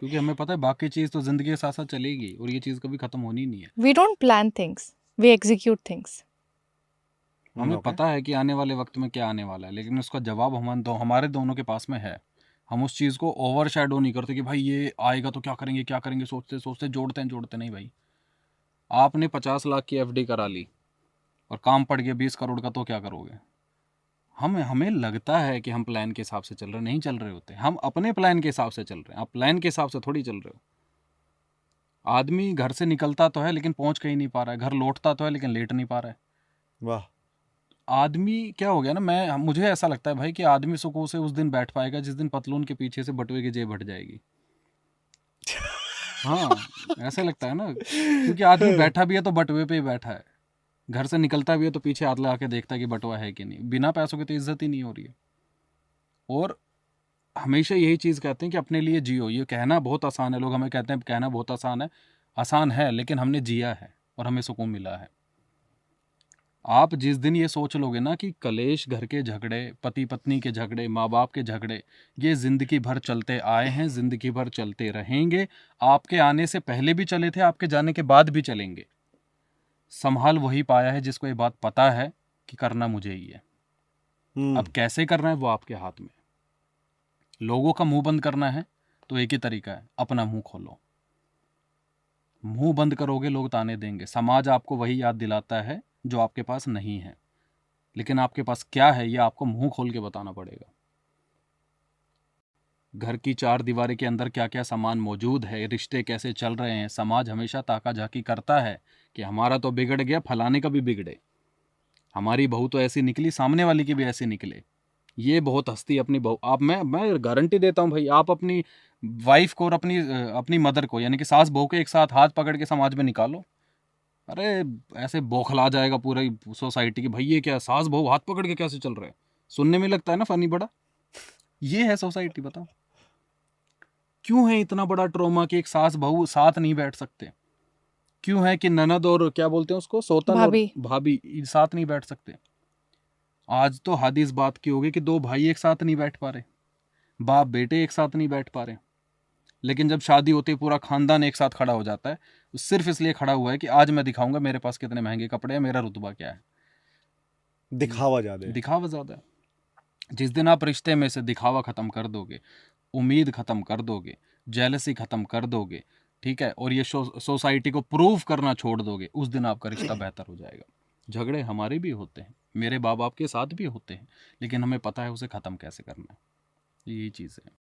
क्योंकि हमें पता है बाकी चीज़ तो ज़िंदगी के साथ साथ चलेगी और ये चीज़ कभी ख़त्म होनी नहीं है। We don't plan things, we execute things. हमें ओके। पता है कि आने वाले वक्त में क्या आने वाला है, लेकिन उसका जवाब हमारे दोनों के पास में है। हम उस चीज़ को ओवर शैडो नहीं करते कि भाई ये आएगा तो क्या करेंगे, सोचते सोचते जोड़ते नहीं भाई। आपने 50 लाख की एफडी करा ली और काम पड़ गया 20 करोड़ का, तो क्या करोगे? हमें लगता है कि हम प्लान के हिसाब से चल रहे, नहीं चल रहे होते। हम अपने प्लान के हिसाब से चल रहे हैं, आप प्लान के हिसाब से थोड़ी चल रहे हो। आदमी घर से निकलता तो है लेकिन पहुंच कहीं नहीं पा रहा है, घर लौटता तो है लेकिन लेट नहीं पा रहा है। वाह। आदमी क्या हो गया ना, मुझे ऐसा लगता है भाई कि आदमी सुकून से उस दिन बैठ पाएगा जिस दिन पतलून के पीछे से बटुए की जेब हट जाएगी। हाँ, ऐसा लगता है ना, क्योंकि आदमी बैठा भी है तो बटुए पे ही बैठा है, घर से निकलता भी है तो पीछे हाथ लगा के देखता है कि बटुआ है कि नहीं। बिना पैसों की तो इज्जत ही नहीं हो रही है। और हमेशा यही चीज़ कहते हैं कि अपने लिए जियो। ये कहना बहुत आसान है, लोग हमें कहते हैं कहना बहुत आसान है, लेकिन हमने जिया है और हमें सुकून मिला है। आप जिस दिन ये सोच लोगे ना कि कलेश, घर के झगड़े, पति पत्नी के झगड़े, माँ बाप के झगड़े, ये ज़िंदगी भर चलते आए हैं, ज़िंदगी भर चलते रहेंगे, आपके आने से पहले भी चले थे, आपके जाने के बाद भी चलेंगे। संभाल वही पाया है जिसको ये बात पता है कि करना मुझे ही है। अब कैसे करना है वो आपके हाथ में। लोगों का मुंह बंद करना है तो एक ही तरीका है, अपना मुंह खोलो। मुंह बंद करोगे लोग ताने देंगे, समाज आपको वही याद दिलाता है जो आपके पास नहीं है, लेकिन आपके पास क्या है ये आपको मुंह खोल के बताना पड़ेगा। घर की चार दीवारी के अंदर क्या क्या सामान मौजूद है, रिश्ते कैसे चल रहे हैं। समाज हमेशा ताका झाकी करता है कि हमारा तो बिगड़ गया, फलाने का भी बिगड़े, हमारी बहू तो ऐसी निकली, सामने वाली की भी ऐसी निकले। ये बहुत हस्ती अपनी बहू, आप मैं गारंटी देता हूँ भाई, आप अपनी वाइफ को और अपनी मदर को, यानी कि सास बहू के एक साथ हाथ पकड़ के समाज में निकालो, अरे ऐसे बौखला जाएगा पूरी सोसाइटी की, भाई ये क्या सास बहू हाथ पकड़ के कैसे चल रहे हैं। सुनने में लगता है ना फनी, बड़ा ये है सोसाइटी। बताओ क्यों है इतना बड़ा ट्रॉमा कि एक सास बहू साथ नहीं बैठ सकते? क्यों है कि ननद और क्या बोलते हैं उसको, सौतन और भाभी। भाभी साथ नहीं बैठ सकते? आज तो हद इस बात की होगी कि दो भाई एक साथ नहीं बैठ पा रहे, बाप बेटे एक साथ नहीं बैठ पा रहे, लेकिन जब शादी होती है पूरा खानदान एक साथ खड़ा हो जाता है। सिर्फ इसलिए खड़ा हुआ है कि आज मैं दिखाऊंगा मेरे पास कितने महंगे कपड़े हैं, मेरा रुतबा क्या है। दिखावा ज्यादा है। दिखावा ज्यादा है। जिस दिन आप रिश्ते में से दिखावा खत्म कर दोगे, उम्मीद खत्म कर दोगे, जेलसी खत्म कर दोगे, ठीक है, और ये सोसाइटी को प्रूव करना छोड़ दोगे, उस दिन आपका रिश्ता बेहतर हो जाएगा। झगड़े हमारे भी होते हैं, मेरे बाप के साथ भी होते हैं, लेकिन हमें पता है उसे ख़त्म कैसे करना है। यही चीज़ है।